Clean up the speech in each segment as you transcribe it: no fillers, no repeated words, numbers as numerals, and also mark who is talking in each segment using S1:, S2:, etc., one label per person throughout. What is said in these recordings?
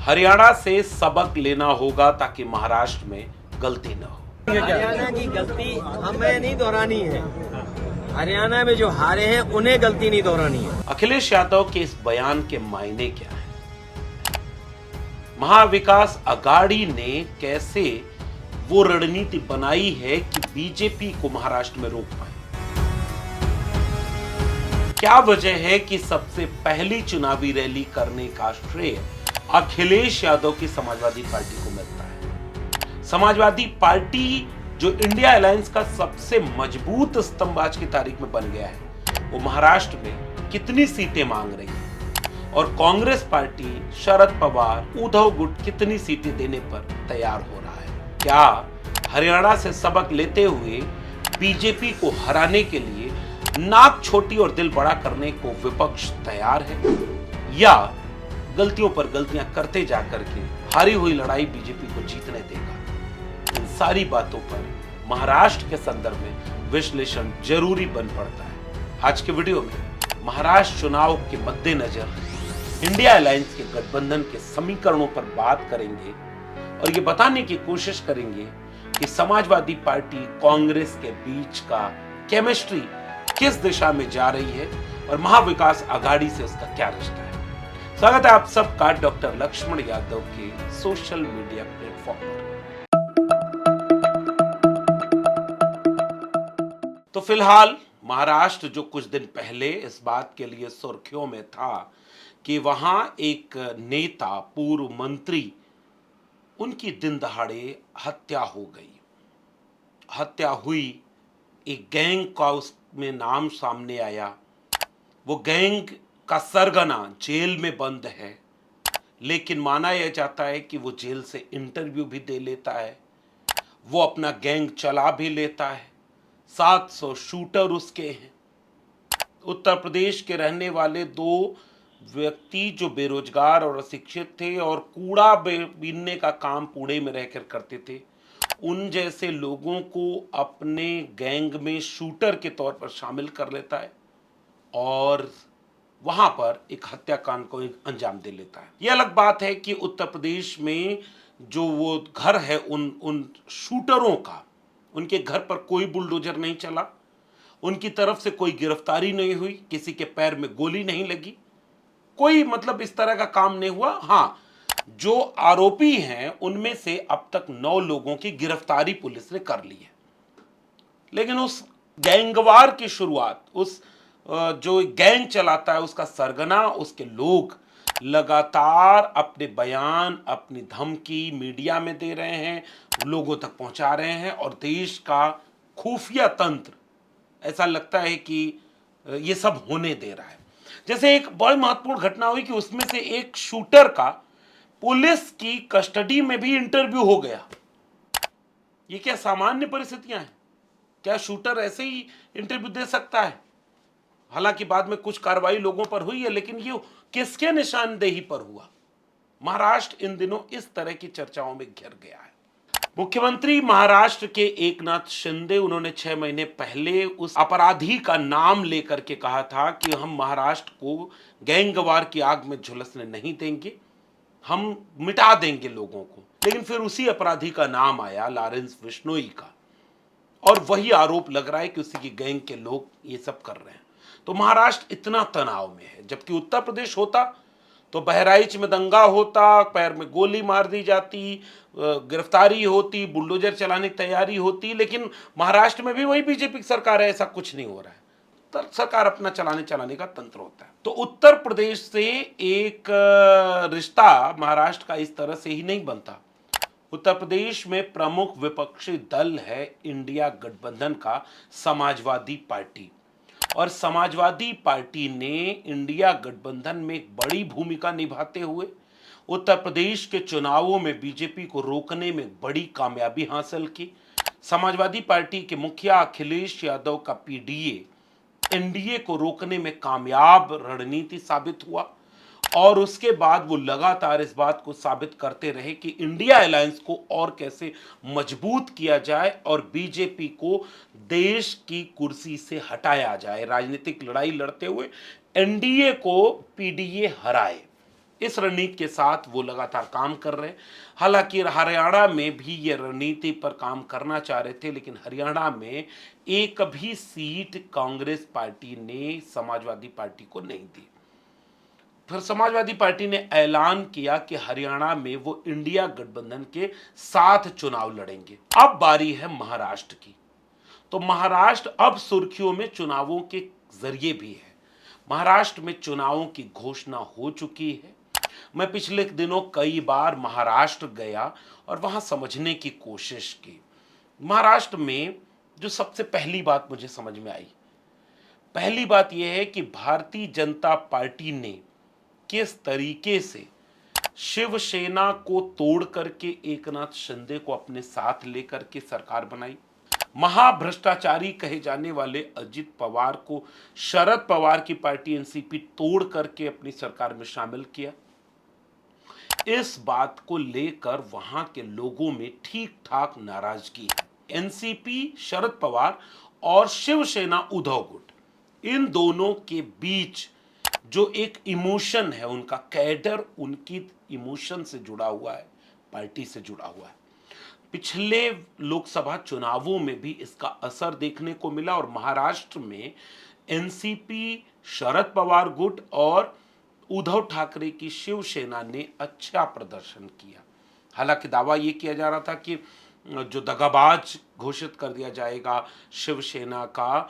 S1: हरियाणा से सबक लेना होगा ताकि महाराष्ट्र में गलती न हो।
S2: हरियाणा की गलती हमें नहीं दोहरानी है। हरियाणा में जो हारे हैं उन्हें गलती नहीं दोहरानी है।
S1: अखिलेश यादव के इस बयान के मायने क्या है? महाविकास अघाड़ी ने कैसे वो रणनीति बनाई है कि बीजेपी को महाराष्ट्र में रोक पाए? क्या वजह है कि सबसे पहली चुनावी रैली करने का श्रेय अखिलेश यादव की समाजवादी पार्टी को मिलता है? समाजवादी पार्टी जो इंडिया अलायंस का सबसे मजबूत स्तंभ आज की तारीख में बन गया है, वो महाराष्ट्र में कितनी सीटें मांग रही है और कांग्रेस पार्टी शरद पवार उद्धव गुट कितनी सीटें देने पर तैयार हो रहा है? क्या हरियाणा से सबक लेते हुए बीजेपी को हराने के लिए नाक छोटी और दिल बड़ा करने को विपक्ष तैयार है, या गलतियों पर गलतियां करते जाकर के हारी हुई लड़ाई बीजेपी को जीतने देगा? इन सारी बातों पर महाराष्ट्र के संदर्भ में विश्लेषण जरूरी बन पड़ता है। आज के वीडियो में महाराष्ट्र चुनाव के मद्देनजर इंडिया अलायंस के गठबंधन के समीकरणों पर बात करेंगे और ये बताने की कोशिश करेंगे कि समाजवादी पार्टी कांग्रेस के बीच का केमिस्ट्री किस दिशा में जा रही है और महाविकास अघाड़ी से उसका क्या रिश्ता है। स्वागत है आप सबका डॉक्टर लक्ष्मण यादव के सोशल मीडिया प्लेटफॉर्म पर। तो फिलहाल महाराष्ट्र जो कुछ दिन पहले इस बात के लिए सुर्खियों में था कि वहां एक नेता, पूर्व मंत्री, उनकी दिन दहाड़े हत्या हो गई। हत्या हुई, एक गैंग का उसमें नाम सामने आया। वो गैंग का सरगना जेल में बंद है, लेकिन माना यह जाता है कि वो जेल से इंटरव्यू भी दे लेता है, वो अपना गैंग चला भी लेता है। 700 शूटर उसके हैं। उत्तर प्रदेश के रहने वाले दो व्यक्ति जो बेरोजगार और अशिक्षित थे और कूड़ा बीनने का काम पुणे में रहकर करते थे, उन जैसे लोगों को अपने गैंग में शूटर के तौर पर शामिल कर लेता है और वहां पर एक हत्याकांड को अंजाम दे लेता है। यह अलग बात है कि उत्तर प्रदेश में जो वो घर है उन शूटरों का, उनके घर पर कोई बुलडोजर नहीं चला, उनकी तरफ से कोई गिरफ्तारी नहीं हुई, किसी के पैर में गोली नहीं लगी, कोई मतलब इस तरह का काम नहीं हुआ। हाँ, जो आरोपी हैं उनमें से अब तक 9 लोगों की गिरफ्तारी पुलिस ने कर ली है। लेकिन उस गैंगवार की शुरुआत, उस जो गैंग चलाता है उसका सरगना, उसके लोग लगातार अपने बयान, अपनी धमकी मीडिया में दे रहे हैं, लोगों तक पहुंचा रहे हैं और देश का खुफिया तंत्र ऐसा लगता है कि ये सब होने दे रहा है। जैसे एक बड़ी महत्वपूर्ण घटना हुई कि उसमें से एक शूटर का पुलिस की कस्टडी में भी इंटरव्यू हो गया। ये क्या सामान्य परिस्थितियां हैं? क्या शूटर ऐसे ही इंटरव्यू दे सकता है? हालांकि बाद में कुछ कार्रवाई लोगों पर हुई है, लेकिन ये किसके निशानदेही पर हुआ? महाराष्ट्र इन दिनों इस तरह की चर्चाओं में घिर गया है। मुख्यमंत्री महाराष्ट्र के एकनाथ शिंदे, उन्होंने 6 महीने पहले उस अपराधी का नाम लेकर के कहा था कि हम महाराष्ट्र को गैंगवार की आग में झुलसने नहीं देंगे, हम मिटा देंगे लोगों को। लेकिन फिर उसी अपराधी का नाम आया, लॉरेंस बिश्नोई का, और वही आरोप लग रहा है कि उसी की गैंग के लोग ये सब कर रहे हैं। तो महाराष्ट्र इतना तनाव में है, जबकि उत्तर प्रदेश होता तो बहराइच में दंगा होता, पैर में गोली मार दी जाती, गिरफ्तारी होती, बुलडोजर चलाने की तैयारी होती। लेकिन महाराष्ट्र में भी वही बीजेपी की सरकार है, ऐसा कुछ नहीं हो रहा है। तो सरकार अपना चलाने का तंत्र होता है। तो उत्तर प्रदेश से एक रिश्ता महाराष्ट्र का इस तरह से ही नहीं बनता। उत्तर प्रदेश में प्रमुख विपक्षी दल है इंडिया गठबंधन का समाजवादी पार्टी, और समाजवादी पार्टी ने इंडिया गठबंधन में एक बड़ी भूमिका निभाते हुए उत्तर प्रदेश के चुनावों में बीजेपी को रोकने में बड़ी कामयाबी हासिल की। समाजवादी पार्टी के मुखिया अखिलेश यादव का पीडीए एनडीए को रोकने में कामयाब रणनीति साबित हुआ और उसके बाद वो लगातार इस बात को साबित करते रहे कि इंडिया अलायंस को और कैसे मजबूत किया जाए और बीजेपी को देश की कुर्सी से हटाया जाए। राजनीतिक लड़ाई लड़ते हुए एनडीए को पीडीए हराए। इस रणनीति के साथ वो लगातार काम कर रहे हैं। हालांकि हरियाणा में भी ये रणनीति पर काम करना चाह रहे थे, लेकिन हरियाणा में एक भी सीट कांग्रेस पार्टी ने समाजवादी पार्टी को नहीं दी। फिर समाजवादी पार्टी ने ऐलान किया कि हरियाणा में वो इंडिया गठबंधन के साथ चुनाव लड़ेंगे। अब बारी है महाराष्ट्र की। तो महाराष्ट्र अब सुर्खियों में चुनावों के जरिए भी है। महाराष्ट्र में चुनावों की घोषणा हो चुकी है। मैं पिछले दिनों कई बार महाराष्ट्र गया और वहां समझने की कोशिश की। महाराष्ट्र में जो सबसे पहली बात मुझे समझ में आई, पहली बात यह है कि भारतीय जनता पार्टी ने किस तरीके से शिवसेना को तोड़ करके एकनाथ शिंदे को अपने साथ लेकर के सरकार बनाई। महाभ्रष्टाचारी कहे जाने वाले अजित पवार को शरद पवार की पार्टी एनसीपी तोड़ करके अपनी सरकार में शामिल किया। इस बात को लेकर वहां के लोगों में ठीक ठाक नाराजगी है। एनसीपी शरद पवार और शिवसेना उद्धव गुट, इन दोनों के बीच जो एक इमोशन है, उनका कैडर उनकी इमोशन से जुड़ा हुआ है, पार्टी से जुड़ा हुआ है। पिछले लोकसभा चुनावों में भी इसका असर देखने को मिला और महाराष्ट्र में एनसीपी, शरद पवार गुट और उद्धव ठाकरे की शिवसेना ने अच्छा प्रदर्शन किया। हालांकि दावा यह किया जा रहा था कि जो दगाबाज घोषित कर दिया जाएगा शिवसेना का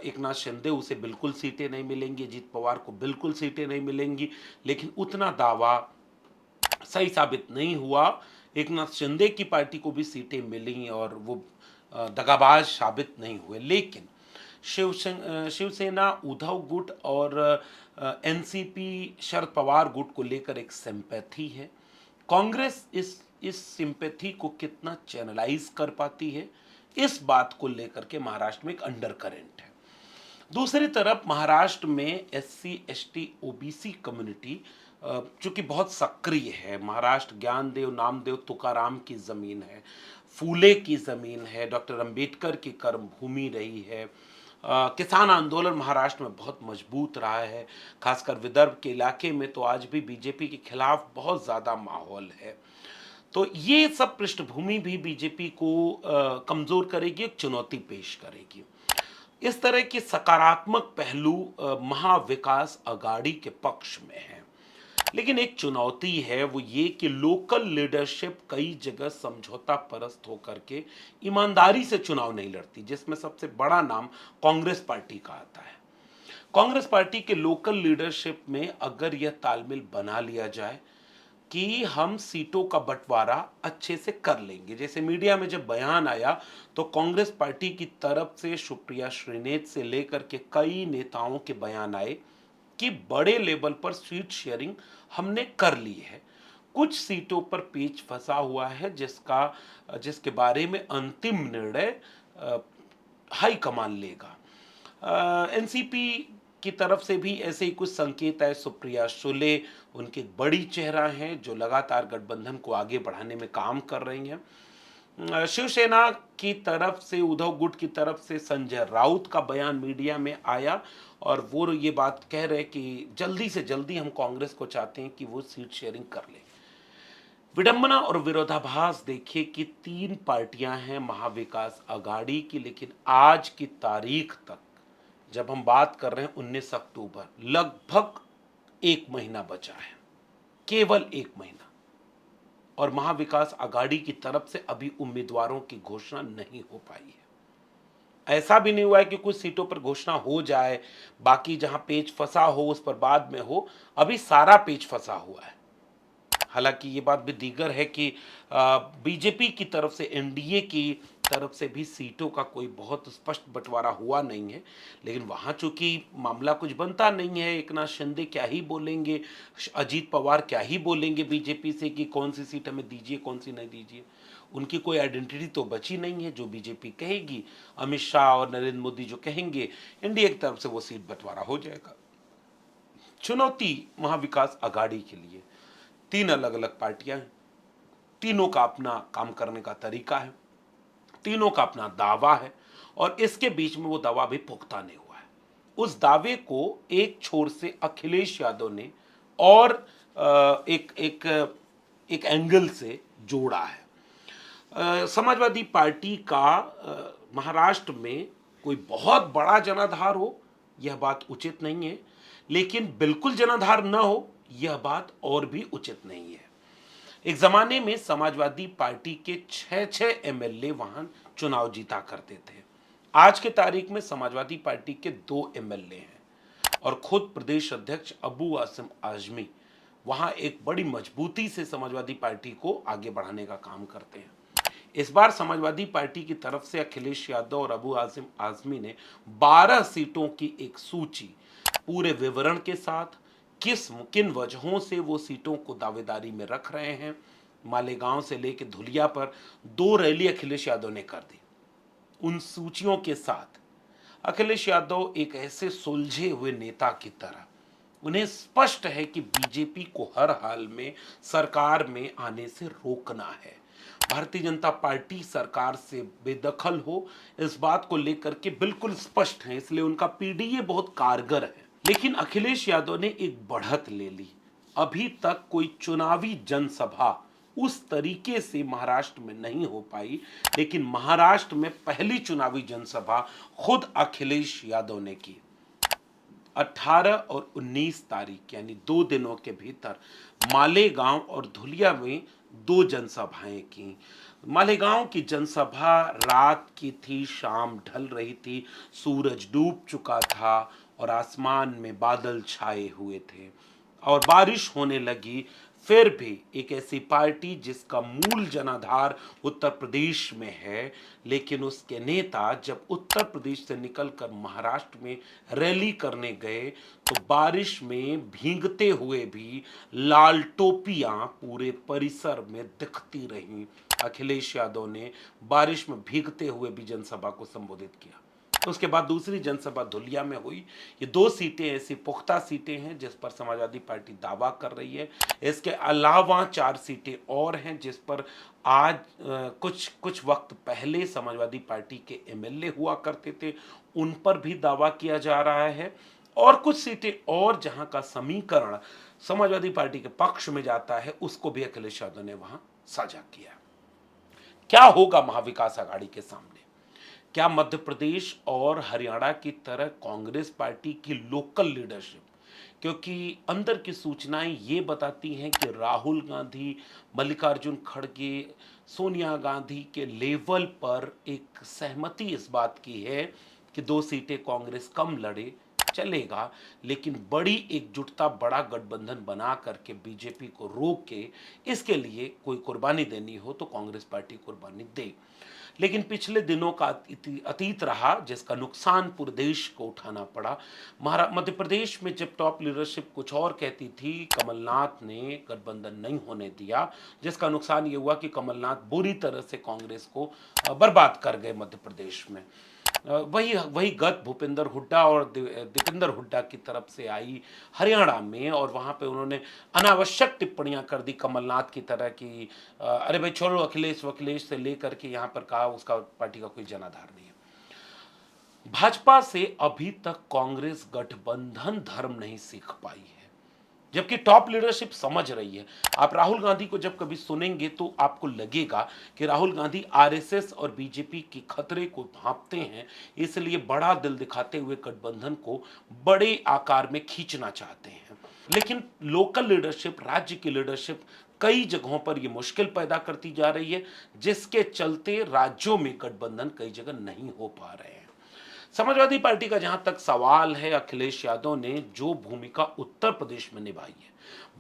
S1: एकनाथ शिंदे, उसे बिल्कुल सीटें नहीं मिलेंगी, अजित पवार को बिल्कुल सीटें नहीं मिलेंगी, लेकिन उतना दावा सही साबित नहीं हुआ। एकनाथ शिंदे की पार्टी को भी सीटें मिली और वो दगाबाज साबित नहीं हुए। लेकिन शिवसेना, उद्धव गुट और एनसीपी, शरद पवार गुट को लेकर एक सिंपैथी है। कांग्रेस इस सिंपैथी को कितना चैनलाइज कर पाती है, इस बात को लेकर के महाराष्ट्र में एक अंडर करंट है। दूसरी तरफ महाराष्ट्र में एससी, एसटी, ओबीसी कम्युनिटी चूंकि बहुत सक्रिय है। महाराष्ट्र ज्ञानदेव, नामदेव, तुकाराम की जमीन है, फूले की जमीन है, डॉक्टर अंबेडकर की कर्मभूमि रही है। किसान आंदोलन महाराष्ट्र में बहुत मजबूत रहा है, खासकर विदर्भ के इलाके में तो आज भी बीजेपी के खिलाफ बहुत ज़्यादा माहौल है। तो ये सब पृष्ठभूमि भी बीजेपी को कमज़ोर करेगी, एक चुनौती पेश करेगी। इस तरह के सकारात्मक पहलू महाविकास अघाड़ी के पक्ष में है। लेकिन एक चुनौती है वो ये कि लोकल लीडरशिप कई जगह समझौता परस्त होकर के ईमानदारी से चुनाव नहीं लड़ती, जिसमें सबसे बड़ा नाम कांग्रेस पार्टी का आता है। कांग्रेस पार्टी के लोकल लीडरशिप में अगर यह तालमेल बना लिया जाए कि हम सीटों का बंटवारा अच्छे से कर लेंगे, जैसे मीडिया में जब बयान आया तो कांग्रेस पार्टी की तरफ से सुप्रिया श्रीनेत से लेकर के कई नेताओं के बयान आए कि बड़े लेवल पर सीट शेयरिंग हमने कर ली है, कुछ सीटों पर पेच फंसा हुआ है जिसके बारे में अंतिम निर्णय हाईकमान लेगा। एनसीपी की तरफ से भी ऐसे ही कुछ संकेत है। सुप्रिया सुले उनकी बड़ी चेहरा हैं जो लगातार गठबंधन को आगे बढ़ाने में काम कर रही हैं। शिवसेना की तरफ से, उद्धव गुट की तरफ से संजय राउत का बयान मीडिया में आया और वो ये बात कह रहे कि जल्दी से जल्दी हम कांग्रेस को चाहते हैं कि वो सीट शेयरिंग कर ले। विडंबना और विरोधाभास देखिए कि 3 पार्टियां हैं महाविकास अघाड़ी की, लेकिन आज की तारीख तक जब हम बात कर रहे हैं 19 अक्टूबर, लगभग 1 महीना बचा है, केवल 1 महीना, और महाविकास अघाड़ी की तरफ से अभी उम्मीदवारों की घोषणा नहीं हो पाई है। ऐसा भी नहीं हुआ है कि कुछ सीटों पर घोषणा हो जाए, बाकी जहां पेच फंसा हो उस पर बाद में हो, अभी सारा पेच फंसा हुआ है। हालांकि ये बात भी दीगर है कि बीजेपी की तरफ से, एनडीए की तरफ से भी सीटों का कोई बहुत स्पष्ट बंटवारा हुआ नहीं है, लेकिन वहाँ चूंकि मामला कुछ बनता नहीं है, एकनाथ शिंदे क्या ही बोलेंगे, अजीत पवार क्या ही बोलेंगे बीजेपी से कि कौन सी सीट हमें दीजिए, कौन सी नहीं दीजिए, उनकी कोई आइडेंटिटी तो बची नहीं है। जो बीजेपी कहेगी, अमित शाह और नरेंद्र मोदी जो कहेंगे, एनडीए की तरफ से वो सीट बंटवारा हो जाएगा। चुनौती महाविकास अघाड़ी के लिए 3 अलग अलग पार्टियां हैं, तीनों का अपना काम करने का तरीका है, तीनों का अपना दावा है, और इसके बीच में वो दावा भी पुख्ता नहीं हुआ है। उस दावे को एक छोर से अखिलेश यादव ने और एक एक एक एंगल से जोड़ा है। समाजवादी पार्टी का महाराष्ट्र में कोई बहुत बड़ा जनाधार हो, यह बात उचित नहीं है, लेकिन बिल्कुल जनाधार न हो, यह बात और भी उचित नहीं है। एक जमाने में समाजवादी पार्टी के 6 एमएलए वहां चुनाव जीता करते थे। आज के तारीख में समाजवादी पार्टी के 2 एमएलए हैं और खुद प्रदेश अध्यक्ष अबू आसिम आजमी वहां एक बड़ी मजबूती से समाजवादी पार्टी को आगे बढ़ाने का काम करते हैं। इस बार समाजवादी पार्टी की तरफ से अखिलेश यादव और अबू आसिम आजमी ने 12 सीटों की एक सूची पूरे विवरण के साथ, किन वजहों से वो सीटों को दावेदारी में रख रहे हैं। मालेगांव से लेकर धुलिया पर 2 रैली अखिलेश यादव ने कर दी। उन सूचियों के साथ अखिलेश यादव एक ऐसे सुलझे हुए नेता की तरह, उन्हें स्पष्ट है कि बीजेपी को हर हाल में सरकार में आने से रोकना है। भारतीय जनता पार्टी सरकार से बेदखल हो, इस बात को लेकर के बिल्कुल स्पष्ट है, इसलिए उनका पीडीए बहुत कारगर है। लेकिन अखिलेश यादव ने एक बढ़त ले ली। अभी तक कोई चुनावी जनसभा उस तरीके से महाराष्ट्र में नहीं हो पाई, लेकिन महाराष्ट्र में पहली चुनावी जनसभा खुद अखिलेश यादव ने की। 18 और 19 तारीख यानी 2 दिनों के भीतर मालेगांव और धुलिया में 2 जनसभाएं की। मालेगांव की जनसभा रात की थी, शाम ढल रही थी, सूरज डूब चुका था और आसमान में बादल छाए हुए थे और बारिश होने लगी। फिर भी एक ऐसी पार्टी जिसका मूल जनाधार उत्तर प्रदेश में है, लेकिन उसके नेता जब उत्तर प्रदेश से निकलकर महाराष्ट्र में रैली करने गए तो बारिश में भीगते हुए भी लाल टोपियां पूरे परिसर में दिखती रहीं। अखिलेश यादव ने बारिश में भीगते हुए भी जनसभा को संबोधित किया। उसके बाद दूसरी जनसभा धुलिया में हुई। ये 2 सीटें ऐसी पुख्ता सीटें हैं जिस पर समाजवादी पार्टी दावा कर रही है। इसके अलावा 4 सीटें और हैं जिस पर आज कुछ वक्त पहले समाजवादी पार्टी के एमएलए हुआ करते थे, उन पर भी दावा किया जा रहा है। और कुछ सीटें और जहां का समीकरण समाजवादी पार्टी के पक्ष में जाता है, उसको भी अखिलेश यादव ने वहां साझा किया। क्या होगा महाविकास आघाड़ी के सामने? क्या मध्य प्रदेश और हरियाणा की तरह कांग्रेस पार्टी की लोकल लीडरशिप, क्योंकि अंदर की सूचनाएं ये बताती हैं कि राहुल गांधी, मल्लिकार्जुन खड़गे, सोनिया गांधी के लेवल पर एक सहमति इस बात की है कि 2 सीटें कांग्रेस कम लड़े चलेगा, लेकिन बड़ी एकजुटता, बड़ा गठबंधन बना करके बीजेपी को रोक के इसके लिए कोई कुर्बानी देनी हो तो कांग्रेस पार्टी कुर्बानी दे। लेकिन पिछले दिनों का अतीत रहा जिसका नुकसान पूरे देश को उठाना पड़ा। मध्य प्रदेश में जब टॉप लीडरशिप कुछ और कहती थी, कमलनाथ ने गठबंधन नहीं होने दिया, जिसका नुकसान ये हुआ कि कमलनाथ बुरी तरह से कांग्रेस को बर्बाद कर गए मध्य प्रदेश में। वही गत भूपेंद्र हुड्डा और दीपेंद्र हुड्डा की तरफ से आई हरियाणा में, और वहां पे उन्होंने अनावश्यक टिप्पणियां कर दी कमलनाथ की तरह की, अरे भाई छोड़ो अखिलेश से लेकर के यहाँ पर कहा उसका पार्टी का कोई जनाधार नहीं है। भाजपा से अभी तक कांग्रेस गठबंधन धर्म नहीं सीख पाई है, जबकि टॉप लीडरशिप समझ रही है। आप राहुल गांधी को जब कभी सुनेंगे तो आपको लगेगा कि राहुल गांधी आरएसएस और बीजेपी के खतरे को भांपते हैं, इसलिए बड़ा दिल दिखाते हुए गठबंधन को बड़े आकार में खींचना चाहते हैं। लेकिन लोकल लीडरशिप, राज्य की लीडरशिप कई जगहों पर यह मुश्किल पैदा करती जा रही है, जिसके चलते राज्यों में गठबंधन कई जगह नहीं हो पा रहे हैं। समाजवादी पार्टी का जहां तक सवाल है, अखिलेश यादव ने जो भूमिका उत्तर प्रदेश में निभाई है,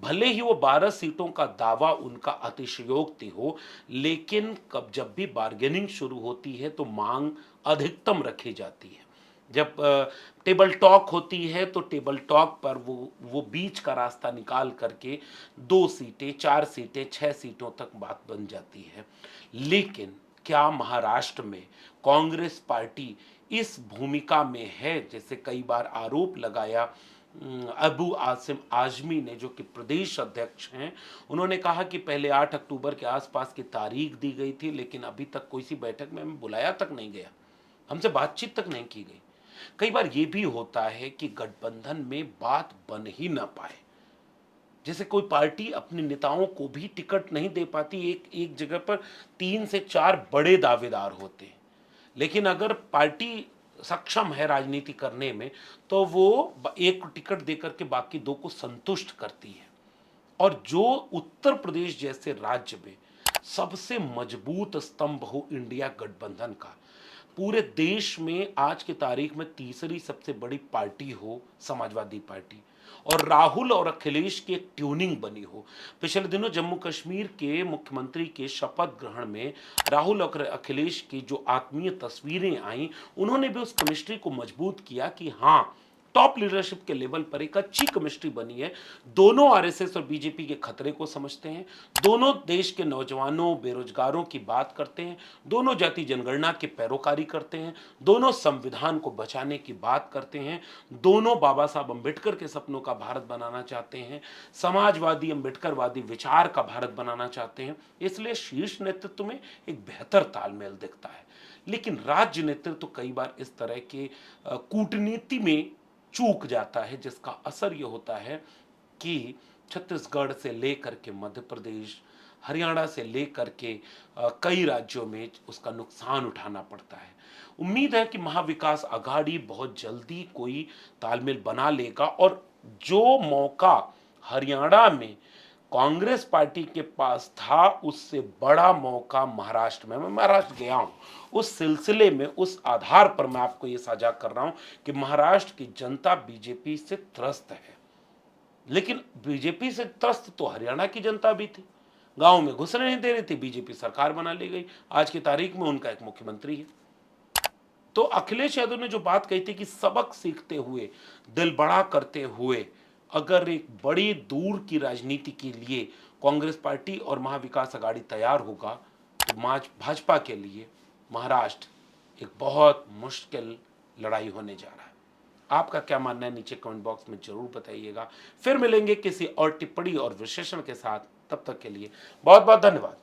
S1: भले ही वो 12 सीटों का दावा उनका अतिशयोक्ति हो, लेकिन जब भी बार्गेनिंग शुरू होती है तो मांग अधिकतम रखी जाती है। जब टेबल टॉक होती है तो टेबल टॉक पर वो बीच का रास्ता निकाल करके 2 सीटें, 4 सीटें, 6 सीटों तक बात बन जाती है। लेकिन क्या महाराष्ट्र में कांग्रेस पार्टी इस भूमिका में है? जैसे कई बार आरोप लगाया अबू आसिम आजमी ने, जो कि प्रदेश अध्यक्ष हैं, उन्होंने कहा कि पहले 8 अक्टूबर के आसपास की तारीख दी गई थी, लेकिन अभी तक कोई सी बैठक में हमें बुलाया तक नहीं गया, हमसे बातचीत तक नहीं की गई। कई बार ये भी होता है कि गठबंधन में बात बन ही ना पाए, जैसे कोई पार्टी अपने नेताओं को भी टिकट नहीं दे पाती, एक एक जगह पर 3 से 4 बड़े दावेदार होते हैं, लेकिन अगर पार्टी सक्षम है राजनीति करने में तो वो एक को टिकट देकर के बाकी 2 को संतुष्ट करती है। और जो उत्तर प्रदेश जैसे राज्य में सबसे मजबूत स्तंभ हो इंडिया गठबंधन का, पूरे देश में आज की तारीख में तीसरी सबसे बड़ी पार्टी हो समाजवादी पार्टी, और राहुल और अखिलेश की एक ट्यूनिंग बनी हो। पिछले दिनों जम्मू कश्मीर के मुख्यमंत्री के शपथ ग्रहण में राहुल और अखिलेश की जो आत्मीय तस्वीरें आई, उन्होंने भी उस केमिस्ट्री को मजबूत किया कि हाँ, टॉप लीडरशिप के लेवल पर एक अच्छी केमिस्ट्री बनी है। दोनों आरएसएस और बीजेपी के खतरे को समझते हैं, दोनों देश के नौजवानों बेरोजगारों की बात करते हैं, दोनों जाति जनगणना की पैरोकारी करते हैं, दोनों संविधान को बचाने की बात करते हैं, दोनों बाबा साहब अम्बेडकर के सपनों का भारत बनाना चाहते हैं, समाजवादी अम्बेडकरवादी विचार का भारत बनाना चाहते हैं। इसलिए शीर्ष नेतृत्व में एक बेहतर तालमेल दिखता है। लेकिन राज्य नेतृत्व कई बार इस तरह के कूटनीति में चूक जाता है, जिसका असर यह होता है कि छत्तीसगढ़ से लेकर के मध्य प्रदेश, हरियाणा से लेकर के कई राज्यों में उसका नुकसान उठाना पड़ता है। उम्मीद है कि महाविकास आघाड़ी बहुत जल्दी कोई तालमेल बना लेगा, और जो मौका हरियाणा में कांग्रेस पार्टी के पास था उससे बड़ा मौका महाराष्ट्र में, मैं महाराष्ट्र गया हूं, उस सिलसिले में उस आधार पर मैं आपको ये साझा कर रहा हूं कि महाराष्ट्र की जनता बीजेपी से त्रस्त है। लेकिन बीजेपी से त्रस्त तो हरियाणा की जनता भी थी, गांव में घुसने नहीं दे रही थी, बीजेपी सरकार बना ले गई, आज की तारीख में उनका एक मुख्यमंत्री है। तो अखिलेश यादव ने जो बात कही थी कि सबक सीखते हुए, दिल बड़ा करते हुए अगर एक बड़ी दूर की राजनीति के लिए कांग्रेस पार्टी और महाविकास आघाड़ी तैयार होगा तो भाजपा के लिए महाराष्ट्र एक बहुत मुश्किल लड़ाई होने जा रहा है। आपका क्या मानना है नीचे कमेंट बॉक्स में जरूर बताइएगा। फिर मिलेंगे किसी और टिप्पणी और विश्लेषण के साथ, तब तक के लिए बहुत बहुत धन्यवाद।